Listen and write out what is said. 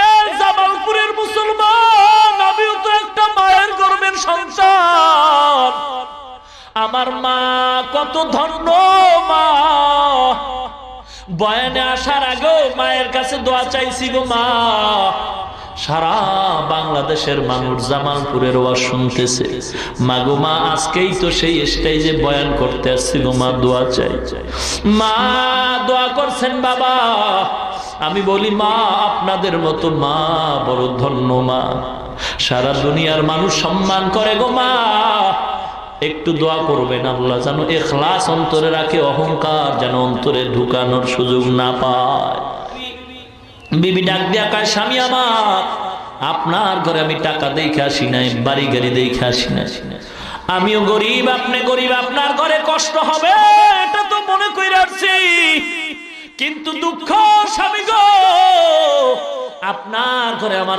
এ জামালপুরের মুসলমান, আমিও তো একটা মায়ের গর্ভের সন্তান। আমার মা কত ধন্য মা। বয়ানে আসার আগেও মায়ের কাছে দোয়া চাইছি গো মা। সারা বাংলাদেশের মানুষ জামালপুরের ওয়াজ শুনতেছে। মাগো মা, আজকেই তো সেই স্টেজে বয়ান করতে আসছি গো মা, দোয়া চাই। মা দোয়া করছেন বাবা। আমি বলি মা, আপনাদের মতো মা বড় ধন্য মা, সারা দুনিয়ার মানুষ সম্মান করে গো মা। একটু দোয়া করবেন আল্লাহ যেন ইখলাস অন্তরে রাখে, অহংকার যেন অন্তরে ঢুকানোর সুযোগ না পায়। বিবি ডাক দিয়া কয়, স্বামী আমার, আপনার ঘরে আমি টাকা দেখে আসি নাই, বাড়ি গাড়ি দেখে আসি নাই। আমিও গরিব, আপনি গরিব, আপনার ঘরে কষ্ট হবে এটা তো মনে করে আসছি, কিন্তু দুঃখ স্বামী গো, আপনার ঘরে আমার